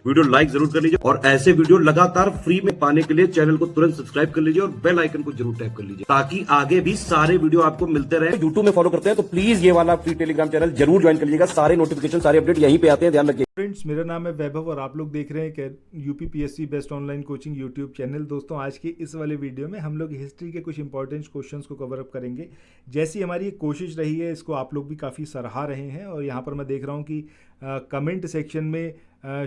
Video like जरूर कर लीजिए और ऐसे वीडियो लगातार फ्री में पाने के लिए चैनल को तुरंत सब्सक्राइब कर लीजिए और बेल आइकन को जरूर टैप कर लीजिए ताकि आगे भी सारे वीडियो आपको मिलते रहे। यूट्यूब में फॉलो करते हैं तो प्लीज ये वाला फ्री टेलीग्राम चैनल जरूर ज्वाइन कर लीजिएगा। सारे नोटिफिकेशन सारे अपडेट यहीं पे आते हैं, ध्यान रखिए। फ्रेंड्स, मेरा नाम है वैभव और आप लोग देख रहे हैं UPPSC best online coaching YouTube channel. दोस्तों, आज के इस वाले वीडियो में हम लोग हिस्ट्री के कुछ इंपॉर्टेंट क्वेश्चंस को कवर अप करेंगे। जैसी हमारी कोशिश रही है, इसको आप लोग भी काफ़ी सराहा रहे हैं और यहाँ पर मैं देख रहा हूँ कि कमेंट सेक्शन में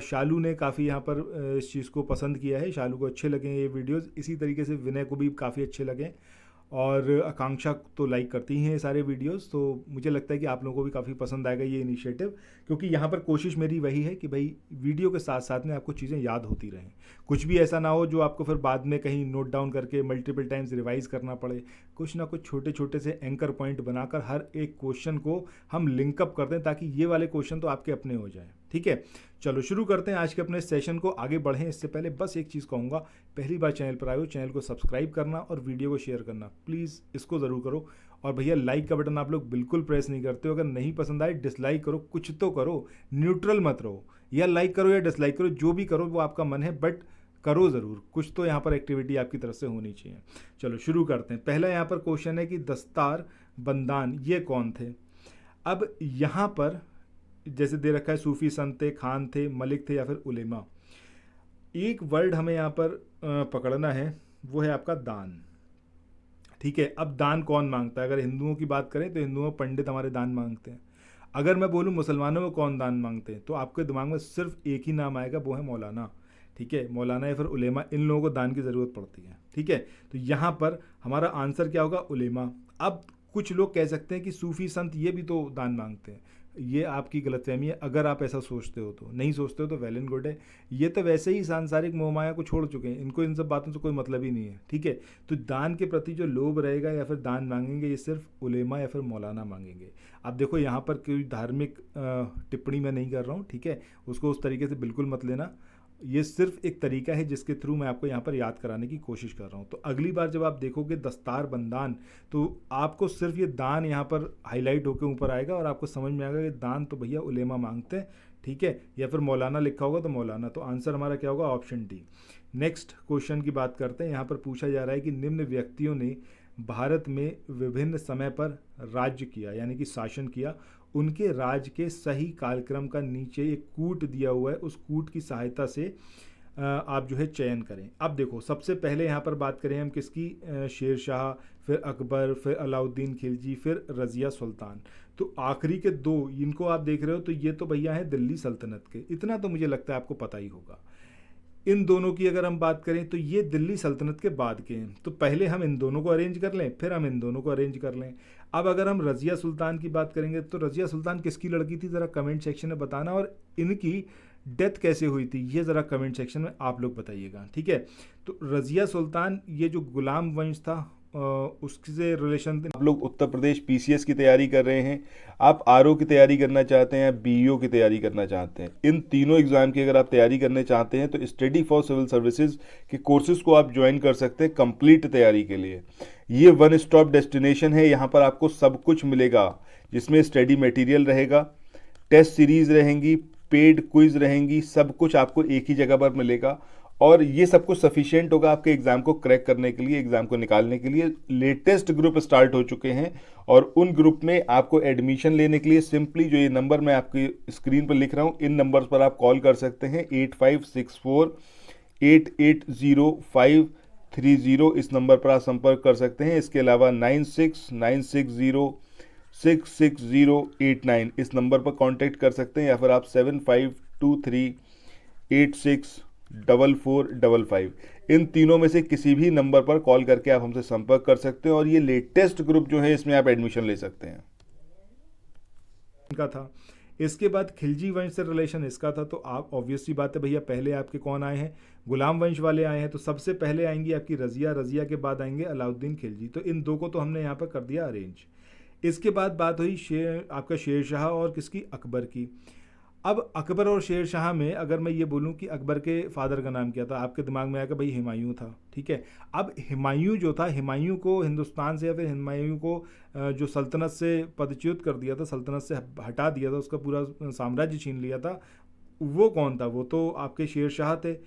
शालू ने काफ़ी यहाँ पर इस चीज़ को पसंद किया है। शालू को अच्छे लगे ये वीडियोज़, इसी तरीके से विनय को भी काफ़ी अच्छे लगे और आकांक्षा तो लाइक करती हैं ये सारे वीडियोस। तो मुझे लगता है कि आप लोगों को भी काफ़ी पसंद आएगा ये इनिशिएटिव, क्योंकि यहाँ पर कोशिश मेरी वही है कि भाई वीडियो के साथ साथ में आपको चीज़ें याद होती रहें। कुछ भी ऐसा ना हो जो आपको फिर बाद में कहीं नोट डाउन करके मल्टीपल टाइम्स रिवाइज करना पड़े। कुछ ना कुछ छोटे छोटे से एंकर पॉइंट बनाकर हर एक क्वेश्चन को हम लिंकअप कर दें ताकि ये वाले क्वेश्चन तो आपके अपने हो जाएँ। ठीक है, चलो शुरू करते हैं आज के अपने सेशन को। आगे बढ़ें इससे पहले बस एक चीज़ कहूँगा, पहली बार चैनल पर आए हो चैनल को सब्सक्राइब करना और वीडियो को शेयर करना, प्लीज़ इसको ज़रूर करो। और भैया लाइक का बटन आप लोग बिल्कुल प्रेस नहीं करते हो। अगर नहीं पसंद आए डिसलाइक करो, कुछ तो करो, न्यूट्रल मत रहो। या लाइक करो या डिसलाइक करो, जो भी करो वो आपका मन है, बट करो ज़रूर। कुछ तो यहाँ पर एक्टिविटी आपकी तरफ से होनी चाहिए। चलो शुरू करते हैं। पहला यहाँ पर क्वेश्चन है कि दस्तार बंदान ये कौन थे। अब यहाँ पर जैसे दे रखा है सूफी संत थे, खान थे, मलिक थे या फिर उलेमा। एक वर्ड हमें यहाँ पर पकड़ना है, वो है आपका दान। ठीक है, अब दान कौन मांगता है? अगर हिंदुओं की बात करें तो हिंदुओं पंडित हमारे दान मांगते हैं। अगर मैं बोलूँ मुसलमानों में कौन दान मांगते हैं तो आपके दिमाग में सिर्फ एक ही नाम आएगा, वो है मौलाना। ठीक है, मौलाना या फिर उलेमा, इन लोगों को दान की ज़रूरत पड़ती है। ठीक है, तो यहाँ पर हमारा आंसर क्या होगा? उलेमा। अब कुछ लोग कह सकते हैं कि सूफी संत ये भी तो दान मांगते हैं। ये आपकी गलतफहमी है। अगर आप ऐसा सोचते हो तो, नहीं सोचते हो तो वेल एंड गुड है। ये तो वैसे ही सांसारिक मोहमाया को छोड़ चुके हैं, इनको इन सब बातों से कोई मतलब ही नहीं है। ठीक है, तो दान के प्रति जो लोभ रहेगा या फिर दान मांगेंगे, ये सिर्फ उलेमा या फिर मौलाना मांगेंगे। अब देखो यहाँ पर कोई धार्मिक टिप्पणी मैं नहीं कर रहा हूँ, ठीक है, उसको उस तरीके से बिल्कुल मत लेना। ये सिर्फ एक तरीका है जिसके थ्रू मैं आपको यहाँ पर याद कराने की कोशिश कर रहा हूँ। तो अगली बार जब आप देखोगे दस्तार बंदान, तो आपको सिर्फ ये दान यहाँ पर हाईलाइट होकर ऊपर आएगा और आपको समझ में आएगा कि दान तो भैया उलेमा मांगते हैं। ठीक है, या फिर मौलाना लिखा होगा तो मौलाना। तो आंसर हमारा क्या होगा? Option D. नेक्स्ट क्वेश्चन की बात करते हैं। यहाँ पर पूछा जा रहा है कि निम्न व्यक्तियों ने भारत में विभिन्न समय पर राज्य किया, यानी कि शासन किया, उनके राज्य के सही कालक्रम का नीचे एक कूट दिया हुआ है, उस कूट की सहायता से आप जो है चयन करें। अब देखो, सबसे पहले यहाँ पर बात करें हम किसकी? शेर शाह, फिर अकबर, फिर अलाउद्दीन खिलजी, फिर रज़िया सुल्तान। तो आखिरी के दो इनको आप देख रहे हो तो ये तो भैया हैं दिल्ली सल्तनत के। इतना तो मुझे लगता है आपको पता ही होगा। इन दोनों की अगर हम बात करें तो ये दिल्ली सल्तनत के बाद के हैं। तो पहले हम इन दोनों को अरेंज कर लें, फिर हम इन दोनों को अरेंज कर लें। अब अगर हम रज़िया सुल्तान की बात करेंगे तो रज़िया सुल्तान किसकी लड़की थी, ज़रा कमेंट सेक्शन में बताना। और इनकी डेथ कैसे हुई थी ये ज़रा कमेंट सेक्शन में आप लोग बताइएगा। ठीक है, तो रज़िया सुल्तान ये जो गुलाम वंश था उससे रिलेशन। आप लोग उत्तर प्रदेश पीसीएस की तैयारी कर रहे हैं, आप आरओ की तैयारी करना चाहते हैं, बीईओ की तैयारी करना चाहते हैं, इन तीनों एग्जाम की अगर आप तैयारी करने चाहते हैं तो स्टडी फॉर सिविल सर्विसेज के कोर्सेज को आप ज्वाइन कर सकते हैं कंप्लीट तैयारी के लिए। ये वन स्टॉप डेस्टिनेशन है, यहाँ पर आपको सब कुछ मिलेगा, जिसमें स्टडी मटेरियल रहेगा, टेस्ट सीरीज रहेंगी, पेड क्विज रहेंगी, सब कुछ आपको एक ही जगह पर मिलेगा। और ये सब कुछ सफिशिएंट होगा आपके एग्जाम को क्रैक करने के लिए, एग्जाम को निकालने के लिए। लेटेस्ट ग्रुप स्टार्ट हो चुके हैं और उन ग्रुप में आपको एडमिशन लेने के लिए सिंपली जो ये नंबर मैं आपकी स्क्रीन पर लिख रहा हूँ, इन नंबर्स पर आप कॉल कर सकते हैं। 8564880530 इस नंबर पर आप संपर्क कर सकते हैं। इसके अलावा 9696066089 इस नंबर पर कांटेक्ट कर सकते हैं, या फिर आप 7523864455 इन तीनों में से किसी भी नंबर पर कॉल करके आप हमसे संपर्क कर सकते हैं और ये लेटेस्ट ग्रुप जो है इसमें आप एडमिशन ले सकते हैं। इनका था, इसके बाद खिलजी वंश से रिलेशन इसका था। तो आप ऑब्वियसली बात है भैया, पहले आपके कौन आए हैं? गुलाम वंश वाले आए हैं। तो सबसे पहले आएंगी आपकी रज़िया, रज़िया के बाद आएंगे अलाउद्दीन खिलजी। तो इन दो को तो हमने यहाँ पर कर दिया अरेंज। इसके बाद बात हुई आपका शेर शाह और किसकी? अकबर की। अब अकबर और शेर शाह में अगर मैं ये बोलूं कि अकबर के फादर का नाम क्या था, आपके दिमाग में आएगा भाई हुमायूं था। ठीक है, अब हुमायूं जो था, हुमायूं को हिंदुस्तान से या फिर हुमायूं को जो सल्तनत से पदच्युत कर दिया था, सल्तनत से हटा दिया था, उसका पूरा साम्राज्य छीन लिया था वो कौन था? वो तो आपके शेर शाह थे।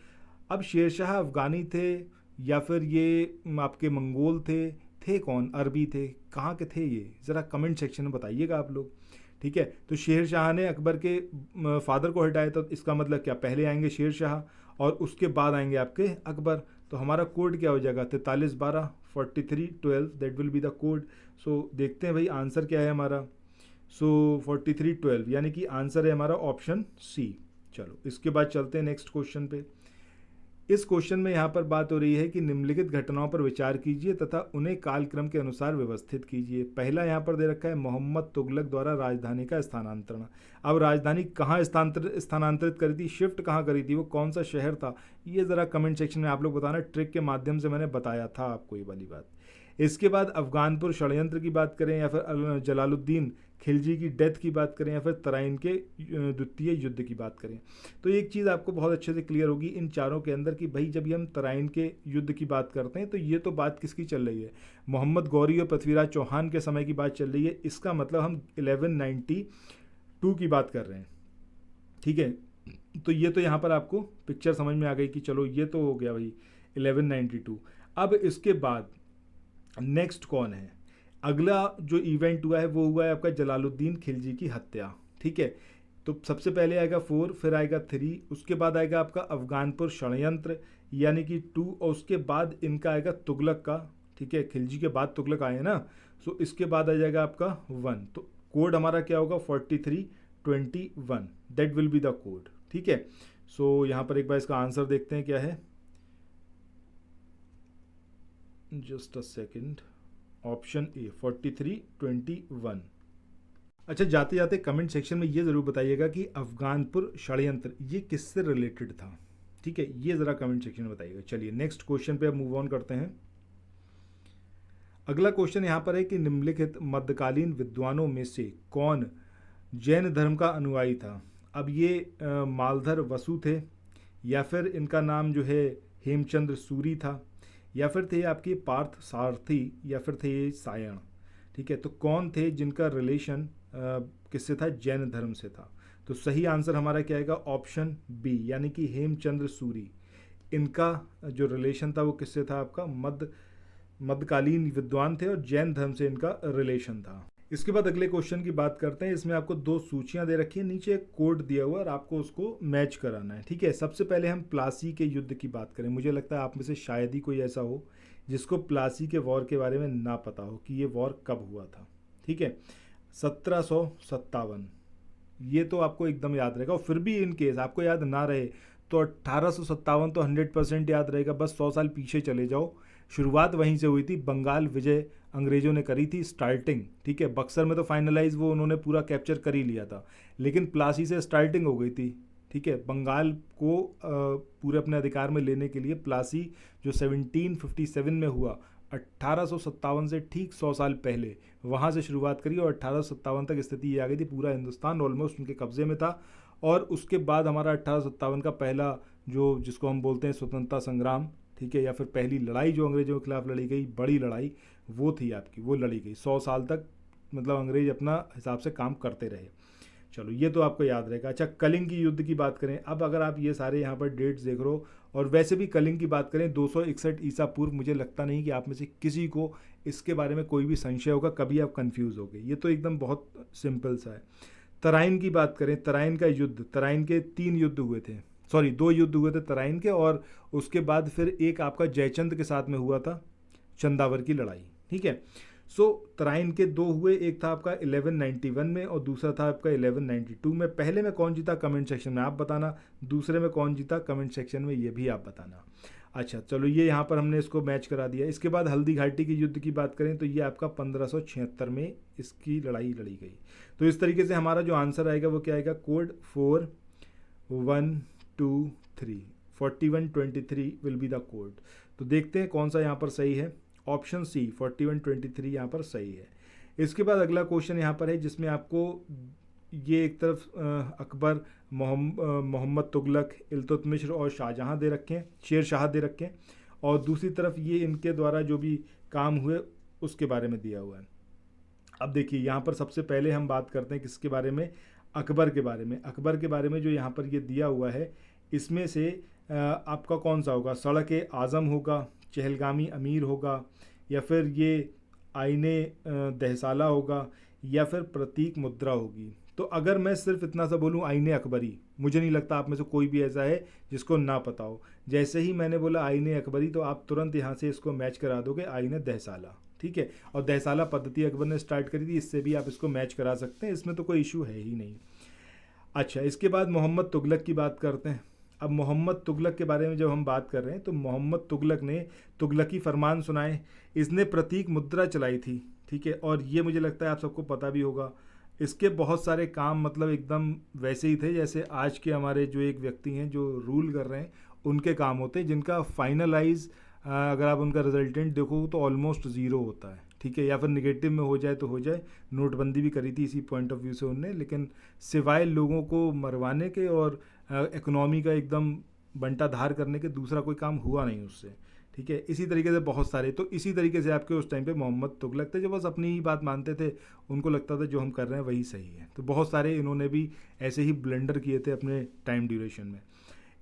अब शेर शाह अफ़गानी थे या फिर ये आपके मंगोल थे कौन? अरबी थे? कहाँ के थे ये? ज़रा कमेंट सेक्शन में बताइएगा आप लोग। ठीक है, तो शेर शाह ने अकबर के फादर को हटाया, तो इसका मतलब क्या? पहले आएंगे शेर शाह और उसके बाद आएंगे आपके अकबर। तो हमारा कोड क्या हो जाएगा? 4312 4312, that will be the code. So देखते हैं भाई आंसर क्या है हमारा। सो 4312 यानी कि आंसर है हमारा ऑप्शन सी। चलो इसके बाद चलते हैं नेक्स्ट क्वेश्चन पे। इस क्वेश्चन में यहाँ पर बात हो रही है कि निम्नलिखित घटनाओं पर विचार कीजिए तथा उन्हें कालक्रम के अनुसार व्यवस्थित कीजिए। पहला यहाँ पर दे रखा है मोहम्मद तुगलक द्वारा राजधानी का स्थानांतरण। अब राजधानी कहाँ स्थानांतरित करी थी, शिफ्ट कहाँ करी थी, वो कौन सा शहर था, ये ज़रा कमेंट सेक्शन में आप लोग बताना। ट्रिक के माध्यम से मैंने बताया था आपको ये वाली बात। इसके बाद अफगानपुर षड्यंत्र की बात करें या फिर जलालुद्दीन खिलजी की डेथ की बात करें या फिर तराइन के द्वितीय युद्ध की बात करें, तो एक चीज़ आपको बहुत अच्छे से क्लियर होगी इन चारों के अंदर कि भाई जब ये हम तराइन के युद्ध की बात करते हैं तो ये तो बात किसकी चल रही है? मोहम्मद गौरी और पृथ्वीराज चौहान के समय की बात चल रही है। इसका मतलब हम 1192 की बात कर रहे हैं। ठीक है, तो ये तो यहाँ पर आपको पिक्चर समझ में आ गई कि चलो ये तो हो गया भाई 1192। अब इसके बाद नेक्स्ट कौन है? अगला जो इवेंट हुआ है वो हुआ है आपका जलालुद्दीन खिलजी की हत्या। ठीक है, तो सबसे पहले आएगा 4, फिर आएगा 3, उसके बाद आएगा आपका अफगानपुर षड्यंत्र यानी कि 2, और उसके बाद इनका आएगा तुगलक का। ठीक है, खिलजी के बाद तुगलक आए ना, सो इसके बाद आ जाएगा आपका 1। तो कोड हमारा क्या होगा? 4321, that will be the code. ठीक है, सो यहाँ पर एक बार इसका आंसर देखते हैं क्या है। Just a second, option A 4321। अच्छा, जाते जाते कमेंट सेक्शन में ये ज़रूर बताइएगा कि अफगानपुर षड्यंत्र ये किससे रिलेटेड था। ठीक है, ये ज़रा कमेंट सेक्शन में बताइएगा। चलिए नेक्स्ट क्वेश्चन पे अब मूव ऑन करते हैं। अगला क्वेश्चन यहाँ पर है कि निम्नलिखित मध्यकालीन विद्वानों में से कौन जैन धर्म का अनुयायी था? अब ये मालधर वसु थे या फिर इनका नाम जो है हेमचंद्र सूरी था या फिर थे आपके पार्थ सारथी या फिर थे ये सायण। ठीक है, तो कौन थे जिनका रिलेशन किससे था? जैन धर्म से था। तो सही आंसर हमारा क्या आएगा? ऑप्शन बी यानी कि हेमचंद्र सूरी। इनका जो रिलेशन था वो किससे था? आपका मध्यकालीन विद्वान थे और जैन धर्म से इनका रिलेशन था। इसके बाद अगले क्वेश्चन की बात करते हैं। इसमें आपको 2 सूचियां दे रखी है, नीचे एक कोड दिया हुआ है और आपको उसको मैच कराना है। ठीक है, सबसे पहले हम प्लासी के युद्ध की बात करें। मुझे लगता है आप में से शायद ही कोई ऐसा हो जिसको प्लासी के वॉर के बारे में ना पता हो कि ये वॉर कब हुआ था। ठीक है, 1757, ये तो आपको एकदम याद रहेगा। और फिर भी इन केस आपको याद ना रहे तो 1857 तो 100% याद रहेगा। बस 100 साल पीछे चले जाओ, शुरुआत वहीं से हुई थी। बंगाल विजय अंग्रेजों ने करी थी स्टार्टिंग। ठीक है, बक्सर में तो फाइनलाइज वो उन्होंने पूरा कैप्चर कर ही लिया था, लेकिन प्लासी से स्टार्टिंग हो गई थी। ठीक है, बंगाल को पूरे अपने अधिकार में लेने के लिए प्लासी जो 1757 में हुआ, 1857 से ठीक 100 साल पहले वहाँ से शुरुआत करी और 1857 तक स्थिति ये आ गई थी, पूरा हिंदुस्तान ऑलमोस्ट उनके कब्जे में था। और उसके बाद हमारा 1857 का पहला जो जिसको हम बोलते हैं स्वतंत्रता संग्राम, ठीक है, या फिर पहली लड़ाई जो अंग्रेजों के खिलाफ लड़ी गई, बड़ी लड़ाई, वो थी आपकी, वो लड़ी गई 100 साल तक। मतलब अंग्रेज अपना हिसाब से काम करते रहे। चलो ये तो आपको याद रहेगा। अच्छा, कलिंग की युद्ध की बात करें। अब अगर आप ये सारे यहाँ पर डेट्स देख रहे हो, और वैसे भी कलिंग की बात करें 261 ईसा पूर्व, मुझे लगता नहीं कि आप में से किसी को इसके बारे में कोई भी संशय होगा, कभी आप कंफ्यूज हो गए। ये तो एकदम बहुत सिंपल सा है। तराइन की बात करें, तराइन का युद्ध, तराइन के 3 युद्ध हुए थे, सॉरी 2 युद्ध हुए थे तराइन के, और उसके बाद फिर एक आपका जयचंद के साथ में हुआ था, चंदावर की लड़ाई। ठीक है, सो तराइन के 2 हुए, एक था आपका 1191 में और दूसरा था आपका 1192 में। पहले में कौन जीता कमेंट सेक्शन में आप बताना, दूसरे में कौन जीता कमेंट सेक्शन में ये भी आप बताना। अच्छा चलो, ये यहाँ पर हमने इसको मैच करा दिया। इसके बाद हल्दी घाटी के युद्ध की बात करें तो ये आपका 1576 में इसकी लड़ाई लड़ी गई। तो इस तरीके से हमारा जो आंसर आएगा वो क्या आएगा? Code 4123, 4123 will be the code. तो देखते हैं कौन सा यहाँ पर सही है। ऑप्शन सी 4123 यहाँ पर सही है। इसके बाद अगला क्वेश्चन यहाँ पर है जिसमें आपको ये एक तरफ अकबर, मोहम्मद तुगलक, इल्तुतमिश और शाहजहाँ दे रखे हैं, शेर शाह दे रखे हैं, और दूसरी तरफ ये इनके द्वारा जो भी काम हुए उसके बारे में दिया हुआ है। अब देखिए यहाँ पर सबसे पहले हम बात करते हैं किसके बारे में? अकबर के बारे में जो यहाँ पर ये दिया हुआ है, इसमें से आपका कौन सा होगा? सड़क आज़म होगा, चहलगामी अमीर होगा, या फिर ये आईने दहसाला होगा, या फिर प्रतीक मुद्रा होगी? तो अगर मैं सिर्फ इतना सा बोलूँ आईने अकबरी, मुझे नहीं लगता आप में से कोई भी ऐसा है जिसको ना पता हो। जैसे ही मैंने बोला आईने अकबरी तो आप तुरंत यहाँ से इसको मैच करा दोगे आईने दहसाला, ठीक है। और दहसाला पद्धति अकबर ने स्टार्ट करी थी, इससे भी आप इसको मैच करा सकते हैं, इसमें तो कोई इशू है ही नहीं। अच्छा, इसके बाद मोहम्मद तुगलक की बात करते हैं। अब मोहम्मद तुगलक के बारे में जब हम बात कर रहे हैं तो मोहम्मद तुगलक ने तुगलकी फरमान सुनाए, इसने प्रतीक मुद्रा चलाई थी, ठीक है। और ये मुझे लगता है आप सबको पता भी होगा। इसके बहुत सारे काम मतलब एकदम वैसे ही थे जैसे आज के हमारे जो एक व्यक्ति हैं जो रूल कर रहे हैं उनके काम होते हैं, जिनका फाइनलाइज अगर आप उनका रिजल्टेंट देखो तो ऑलमोस्ट ज़ीरो होता है, ठीक है। या फिर निगेटिव में हो जाए तो हो जाए। नोटबंदी भी करी थी इसी पॉइंट ऑफ व्यू से उनने, लेकिन सिवाय लोगों को मरवाने के और इकोनॉमी का एकदम बंटा धार करने के दूसरा कोई काम हुआ नहीं उससे, ठीक है। इसी तरीके से बहुत सारे, तो इसी तरीके से आपके उस टाइम पे मोहम्मद तुगलक थे जो बस अपनी ही बात मानते थे, उनको लगता था जो हम कर रहे हैं वही सही है। तो बहुत सारे इन्होंने भी ऐसे ही ब्लेंडर किए थे अपने टाइम ड्यूरेशन में।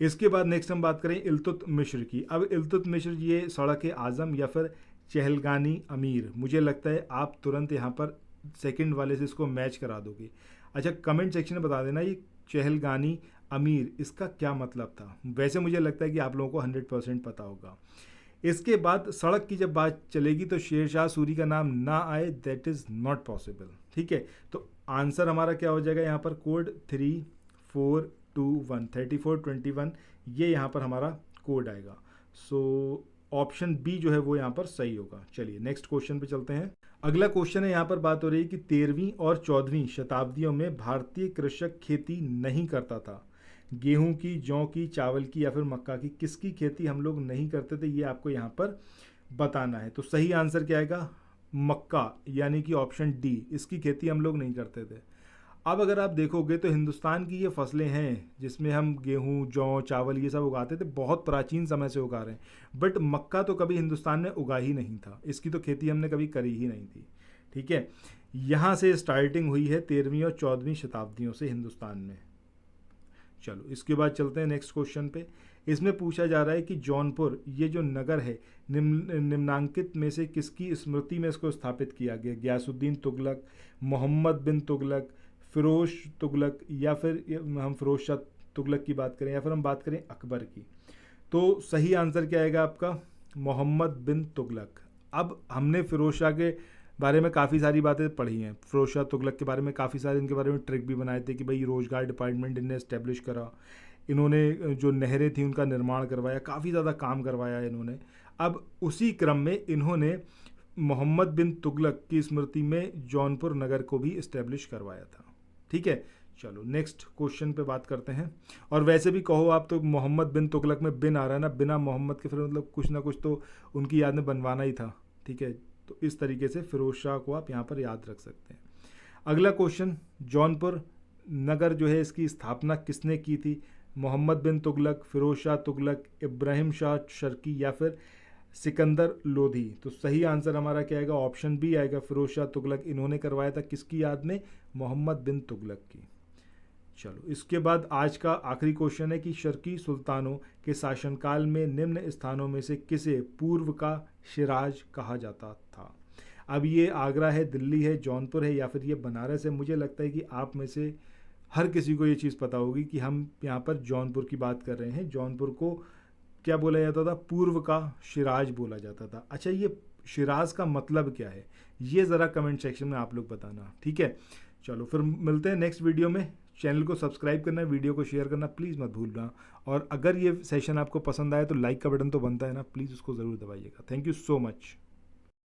इसके बाद नेक्स्ट हम बात करें इल्तुतमिश की। अब इल्तुतमिश ये सड़क आज़म या फिर चहलगानी अमीर, मुझे लगता है आप तुरंत यहाँ पर सेकंड वाले से इसको मैच करा दोगे। अच्छा, कमेंट सेक्शन में बता देना ये चहलगानी अमीर इसका क्या मतलब था। वैसे मुझे लगता है कि आप लोगों को 100% पता होगा। इसके बाद सड़क की जब बात चलेगी तो शेरशाह सूरी का नाम ना आए, दैट इज़ नॉट पॉसिबल, ठीक है। तो आंसर हमारा क्या हो जाएगा यहाँ पर? कोड 3421 3421 ये यहाँ पर हमारा कोड आएगा। सो ऑप्शन बी जो है वो यहाँ पर सही होगा। चलिए नेक्स्ट क्वेश्चन पे चलते हैं। अगला क्वेश्चन है, यहाँ पर बात हो रही है कि 13वीं और 14वीं शताब्दियों में भारतीय कृषक खेती नहीं करता था। गेहूं की, जौ की, चावल की या फिर मक्का की, किसकी खेती हम लोग नहीं करते थे, ये आपको यहाँ पर बताना है। तो सही आंसर क्या आएगा? मक्का, यानी कि ऑप्शन डी, इसकी खेती हम लोग नहीं करते थे। अब अगर आप देखोगे तो हिंदुस्तान की ये फसलें हैं जिसमें हम गेहूं, जौ, चावल ये सब उगाते थे, बहुत प्राचीन समय से उगा रहे हैं, बट मक्का तो कभी हिंदुस्तान में उगा ही नहीं था, इसकी तो खेती हमने कभी करी ही नहीं थी, ठीक है। यहाँ से स्टार्टिंग हुई है 13वीं और 14वीं शताब्दियों से हिंदुस्तान में। चलो इसके बाद चलते हैं नेक्स्ट क्वेश्चन पे। इसमें पूछा जा रहा है कि जौनपुर ये जो नगर है निम्नांकित में से किसकी स्मृति में इसको स्थापित किया गया? गयासुद्दीन तुगलक, मोहम्मद बिन तुगलक, फिरोज तुगलक, या फिर हम फिरोज शाह तुगलक की बात करें, या फिर हम बात करें अकबर की। तो सही आंसर क्या आएगा आपका? मोहम्मद बिन तुगलक। अब हमने फिरोज शाह के बारे में काफ़ी सारी बातें पढ़ी हैं, फिरोज शाह तुगलक के बारे में काफ़ी सारे इनके बारे में ट्रिक भी बनाए थे कि भाई रोजगार डिपार्टमेंट इन्हें इस्टेब्लिश करा, इन्होंने जो नहरें थी उनका निर्माण करवाया, काफ़ी ज़्यादा काम करवाया इन्होंने। अब उसी क्रम में इन्होंने मोहम्मद बिन तुगलक की स्मृति में जौनपुर नगर को भी इस्टेब्लिश करवाया था, ठीक है। चलो नेक्स्ट क्वेश्चन पे बात करते हैं। और वैसे भी कहो आप तो मोहम्मद बिन तुगलक में बिन आ रहा है ना, बिना मोहम्मद के फिर मतलब कुछ ना कुछ तो उनकी याद में बनवाना ही था, ठीक है। तो इस तरीके से फिरोज शाह को आप यहाँ पर याद रख सकते हैं। अगला क्वेश्चन, जौनपुर नगर जो है इसकी स्थापना किसने की थी? मोहम्मद बिन तुगलक, फिरोज शाह तुगलक, इब्राहिम शाह शर्की या फिर सिकंदर लोधी? तो सही आंसर हमारा क्या आएगा? ऑप्शन बी आएगा, फिरोज शाह तुगलक। इन्होंने करवाया था किसकी याद में? मोहम्मद बिन तुगलक की। चलो इसके बाद आज का आखिरी क्वेश्चन है कि शर्की सुल्तानों के शासनकाल में निम्न स्थानों में से किसे पूर्व का शिराज कहा जाता था? अब ये आगरा है, दिल्ली है, जौनपुर है या फिर ये बनारस है। मुझे लगता है कि आप में से हर किसी को ये चीज़ पता होगी कि हम यहाँ पर जौनपुर की बात कर रहे हैं। जौनपुर को क्या बोला जाता था? पूर्व का शिराज बोला जाता था। अच्छा, ये शिराज का मतलब क्या है ये ज़रा कमेंट सेक्शन में आप लोग बताना, ठीक है। चलो फिर मिलते हैं नेक्स्ट वीडियो में। चैनल को सब्सक्राइब करना, वीडियो को शेयर करना प्लीज़ मत भूलना। और अगर ये सेशन आपको पसंद आए तो लाइक का बटन तो बनता है ना, प्लीज़ उसको ज़रूर दबाइएगा। Thank you so much.